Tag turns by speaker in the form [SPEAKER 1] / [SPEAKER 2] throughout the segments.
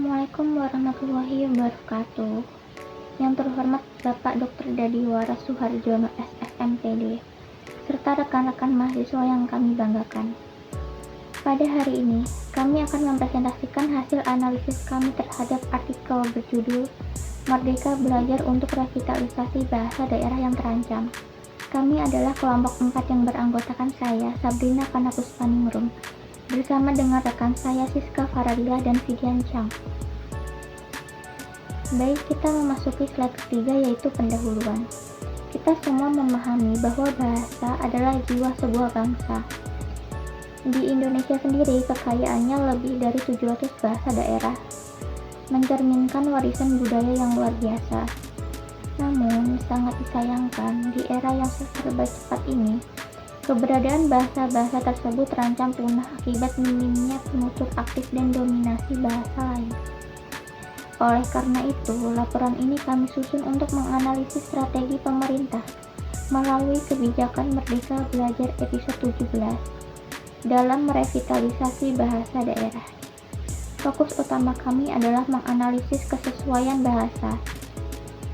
[SPEAKER 1] Assalamualaikum warahmatullahi wabarakatuh. Yang terhormat Bapak Dr. Dadiwara Suharjono SSMPD, serta rekan-rekan mahasiswa yang kami banggakan. Pada hari ini, kami akan mempresentasikan hasil analisis kami terhadap artikel berjudul Merdeka Belajar untuk Revitalisasi Bahasa Daerah yang Terancam. Kami adalah kelompok 4 yang beranggotakan saya, Sabrina Panapuspaningrum, bersama dengan rekan saya Siska Faradilah dan Fidian Chang. Baik, kita memasuki slide ketiga, yaitu pendahuluan. Kita semua memahami bahwa bahasa adalah jiwa sebuah bangsa. Di Indonesia sendiri, kekayaannya lebih dari 700 bahasa daerah, mencerminkan warisan budaya yang luar biasa. Namun, sangat disayangkan di era yang serba cepat ini, keberadaan bahasa-bahasa tersebut terancam punah akibat minimnya penutur aktif dan dominasi bahasa lain. Oleh karena itu, laporan ini kami susun untuk menganalisis strategi pemerintah melalui kebijakan Merdeka Belajar episode 17 dalam merevitalisasi bahasa daerah. Fokus utama kami adalah menganalisis kesesuaian bahasa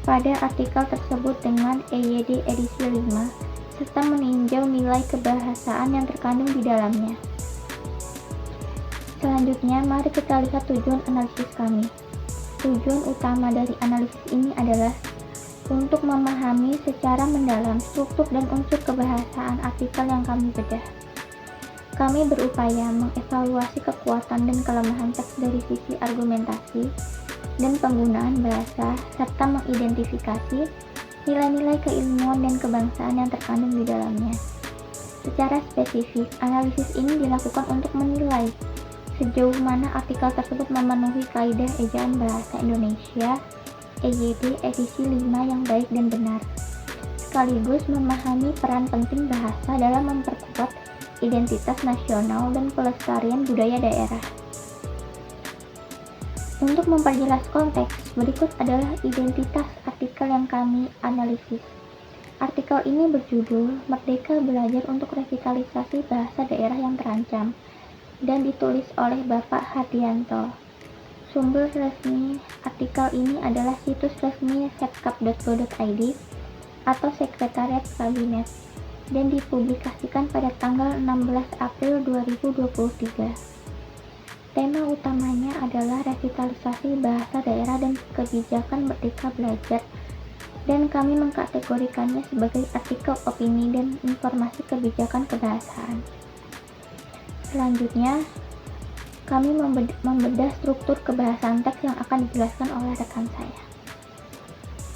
[SPEAKER 1] pada artikel tersebut dengan EYD edisi 5 serta meninjau nilai kebahasaan yang terkandung di dalamnya. Selanjutnya, mari kita lihat tujuan analisis kami. Tujuan utama dari analisis ini adalah untuk memahami secara mendalam struktur dan unsur kebahasaan artikel yang kami bedah. Kami berupaya mengevaluasi kekuatan dan kelemahan teks dari sisi argumentasi dan penggunaan bahasa, serta mengidentifikasi nilai-nilai keilmuan dan kebangsaan yang terkandung di dalamnya. Secara spesifik, analisis ini dilakukan untuk menilai sejauh mana artikel tersebut memenuhi kaidah ejaan bahasa Indonesia EYD edisi 5 yang baik dan benar, sekaligus memahami peran penting bahasa dalam memperkuat identitas nasional dan pelestarian budaya daerah. Untuk memperjelas konteks, berikut adalah identitas artikel yang kami analisis. Artikel ini berjudul Merdeka Belajar untuk Revitalisasi Bahasa Daerah yang Terancam dan ditulis oleh Bapak Hardianto. Sumber resmi artikel ini adalah situs resmi setkap.go.id atau Sekretariat Kabinet dan dipublikasikan pada tanggal 16 April 2023. Tema utamanya adalah revitalisasi bahasa daerah dan kebijakan Merdeka Belajar, dan kami mengkategorikannya sebagai artikel opini dan informasi kebijakan kebahasaan. Selanjutnya, kami membedah struktur kebahasaan teks yang akan dijelaskan oleh rekan saya.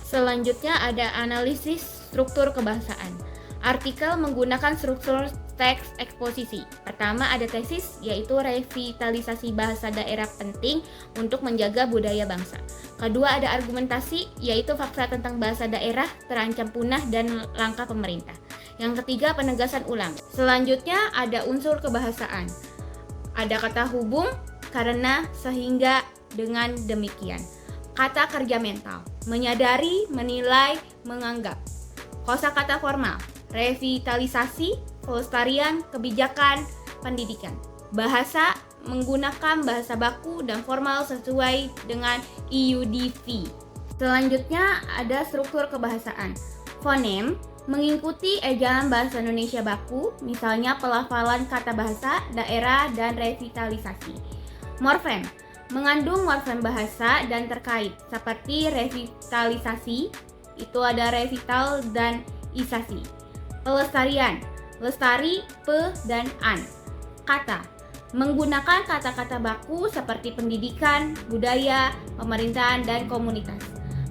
[SPEAKER 2] Selanjutnya ada analisis struktur kebahasaan. Artikel menggunakan struktur teks eksposisi. Pertama ada tesis, yaitu revitalisasi bahasa daerah penting untuk menjaga budaya bangsa. Kedua ada argumentasi, yaitu fakta tentang bahasa daerah terancam punah dan langkah pemerintah. Yang ketiga penegasan ulang. Selanjutnya ada unsur kebahasaan. Ada kata hubung, karena, sehingga, dengan, demikian. Kata kerja mental, menyadari, menilai, menganggap. Kosakata formal, revitalisasi, pelestarian, kebijakan, pendidikan. Bahasa, menggunakan bahasa baku dan formal sesuai dengan EUDV. Selanjutnya ada struktur kebahasaan. Fonem, mengikuti ejaan bahasa Indonesia baku, misalnya pelafalan kata bahasa, daerah, dan revitalisasi. Morfem, mengandung morfem bahasa dan terkait, seperti revitalisasi, itu ada revital dan isasi. Pelestarian, lestari, pe, dan an. Kata, menggunakan kata-kata baku seperti pendidikan, budaya, pemerintahan, dan komunitas.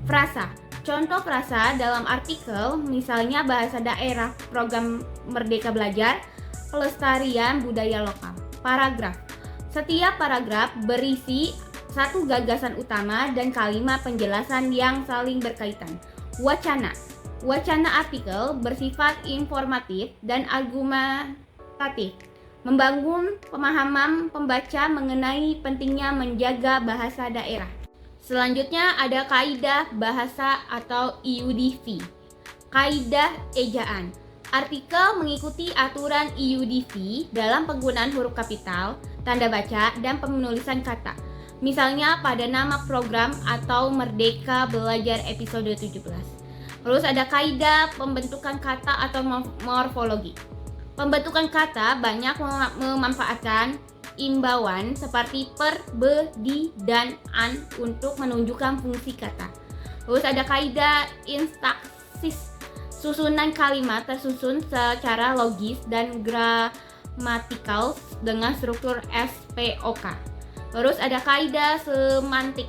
[SPEAKER 2] Frasa, contoh frasa dalam artikel, misalnya bahasa daerah, program Merdeka Belajar, pelestarian budaya lokal. Paragraf, setiap paragraf berisi satu gagasan utama dan kalimat penjelasan yang saling berkaitan. Wacana, wacana artikel bersifat informatif dan argumentatif, membangun pemahaman pembaca mengenai pentingnya menjaga bahasa daerah. Selanjutnya ada kaidah bahasa atau EUDV. Kaidah ejaan. Artikel mengikuti aturan EUDV dalam penggunaan huruf kapital, tanda baca, dan penulisan kata. Misalnya pada nama program atau Merdeka Belajar episode 17. Terus ada kaidah pembentukan kata atau morfologi. Pembentukan kata banyak memanfaatkan imbauan seperti per, be, di, dan an untuk menunjukkan fungsi kata. Terus ada kaidah instaksis. Susunan kalimat tersusun secara logis dan gramatikal dengan struktur SPOK. Terus ada kaidah semantik.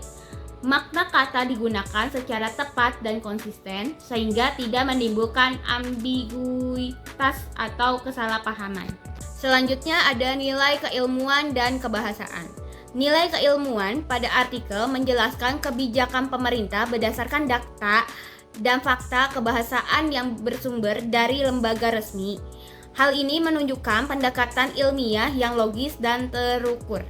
[SPEAKER 2] Makna kata digunakan secara tepat dan konsisten sehingga tidak menimbulkan ambiguitas atau kesalahpahaman. Selanjutnya ada nilai keilmuan dan kebahasaan. Nilai keilmuan pada artikel menjelaskan kebijakan pemerintah berdasarkan data dan fakta kebahasaan yang bersumber dari lembaga resmi. Hal ini menunjukkan pendekatan ilmiah yang logis dan terukur.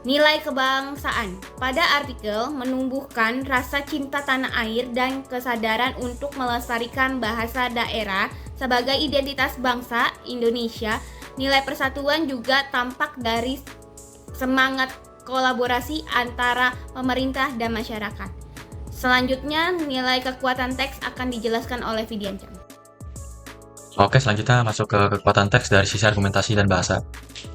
[SPEAKER 2] Nilai kebangsaan pada artikel menumbuhkan rasa cinta tanah air dan kesadaran untuk melestarikan bahasa daerah sebagai identitas bangsa Indonesia. Nilai persatuan juga tampak dari semangat kolaborasi antara pemerintah dan masyarakat. Selanjutnya, nilai kekuatan teks akan dijelaskan oleh Widianca.
[SPEAKER 3] Oke, selanjutnya masuk ke kekuatan teks dari sisi argumentasi dan bahasa.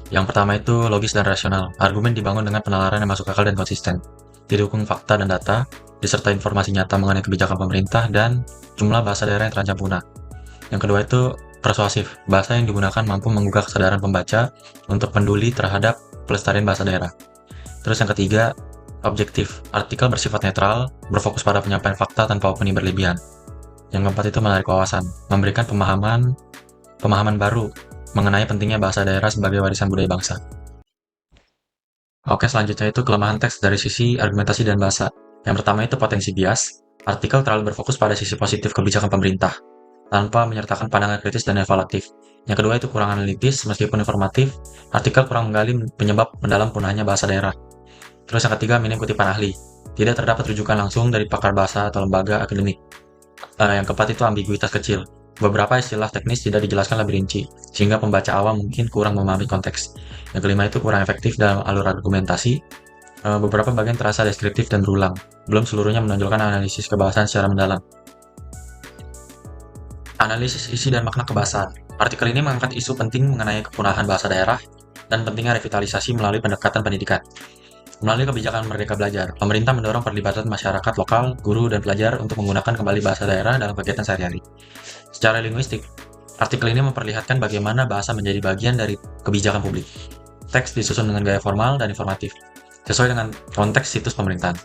[SPEAKER 3] Yang pertama itu logis dan rasional. Argumen dibangun dengan penalaran yang masuk akal dan konsisten, didukung fakta dan data, disertai informasi nyata mengenai kebijakan pemerintah dan jumlah bahasa daerah yang terancam punah. Yang kedua itu persuasif. Bahasa yang digunakan mampu menggugah kesadaran pembaca untuk peduli terhadap pelestarian bahasa daerah. Terus yang ketiga, objektif. Artikel bersifat netral, berfokus pada penyampaian fakta tanpa opini berlebihan. Yang keempat itu menarik wawasan, memberikan pemahaman baru mengenai pentingnya bahasa daerah sebagai warisan budaya bangsa. Oke, selanjutnya itu kelemahan teks dari sisi argumentasi dan bahasa. Yang pertama itu potensi bias. Artikel terlalu berfokus pada sisi positif kebijakan pemerintah, tanpa menyertakan pandangan kritis dan evaluatif. Yang kedua itu kurang analitis, meskipun informatif, artikel kurang menggali penyebab mendalam punahnya bahasa daerah. Terus yang ketiga, minim kutipan ahli. Tidak terdapat rujukan langsung dari pakar bahasa atau lembaga akademik. Yang keempat itu ambiguitas kecil. Beberapa istilah teknis tidak dijelaskan lebih rinci, sehingga pembaca awam mungkin kurang memahami konteks. Yang kelima itu kurang efektif dalam alur argumentasi. Beberapa bagian terasa deskriptif dan berulang, belum seluruhnya menonjolkan analisis kebahasaan secara mendalam. Analisis isi dan makna kebahasaan. Artikel ini mengangkat isu penting mengenai kepunahan bahasa daerah dan pentingnya revitalisasi melalui pendekatan pendidikan. Melalui kebijakan Merdeka Belajar, pemerintah mendorong perlibatan masyarakat lokal, guru, dan pelajar untuk menggunakan kembali bahasa daerah dalam kegiatan sehari-hari. Secara linguistik, artikel ini memperlihatkan bagaimana bahasa menjadi bagian dari kebijakan publik. Teks disusun dengan gaya formal dan informatif, sesuai dengan konteks situs pemerintahan.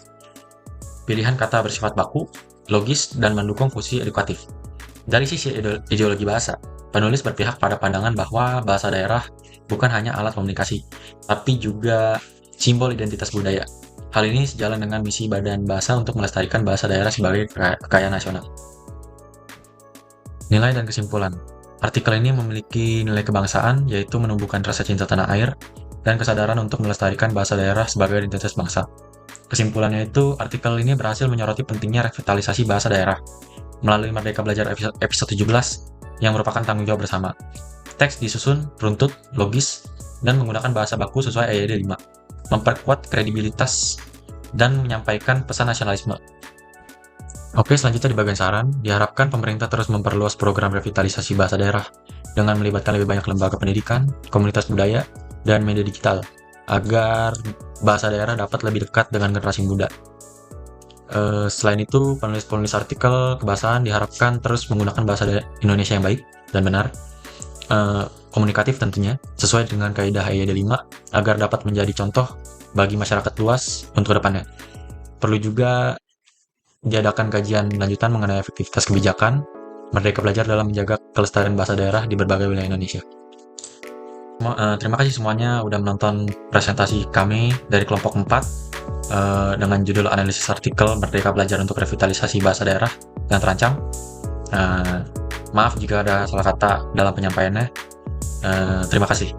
[SPEAKER 3] Pilihan kata bersifat baku, logis, dan mendukung fungsi edukatif. Dari sisi ideologi bahasa, penulis berpihak pada pandangan bahwa bahasa daerah bukan hanya alat komunikasi, tapi juga simbol identitas budaya. Hal ini sejalan dengan misi Badan Bahasa untuk melestarikan bahasa daerah sebagai kekayaan nasional. Nilai dan kesimpulan. Artikel ini memiliki nilai kebangsaan, yaitu menumbuhkan rasa cinta tanah air dan kesadaran untuk melestarikan bahasa daerah sebagai identitas bangsa. Kesimpulannya itu, artikel ini berhasil menyoroti pentingnya revitalisasi bahasa daerah melalui Merdeka Belajar episode 17 yang merupakan tanggung jawab bersama. Teks disusun, runtut, logis, dan menggunakan bahasa baku sesuai EYD 5. Memperkuat kredibilitas dan menyampaikan pesan nasionalisme. Oke, selanjutnya di bagian saran, diharapkan pemerintah terus memperluas program revitalisasi bahasa daerah dengan melibatkan lebih banyak lembaga pendidikan, komunitas budaya, dan media digital agar bahasa daerah dapat lebih dekat dengan generasi muda. Selain itu, penulis-penulis artikel kebahasaan diharapkan terus menggunakan bahasa Indonesia yang baik dan benar, komunikatif tentunya, sesuai dengan kaidah EYD 5 agar dapat menjadi contoh bagi masyarakat luas untuk kedepannya. Perlu juga diadakan kajian lanjutan mengenai efektivitas kebijakan Merdeka Belajar dalam menjaga kelestarian bahasa daerah di berbagai wilayah Indonesia. Terima kasih semuanya udah menonton presentasi kami dari kelompok 4 dengan judul analisis artikel Merdeka Belajar untuk Revitalisasi Bahasa Daerah yang Terancam. Maaf jika ada salah kata dalam penyampaiannya. Terima kasih.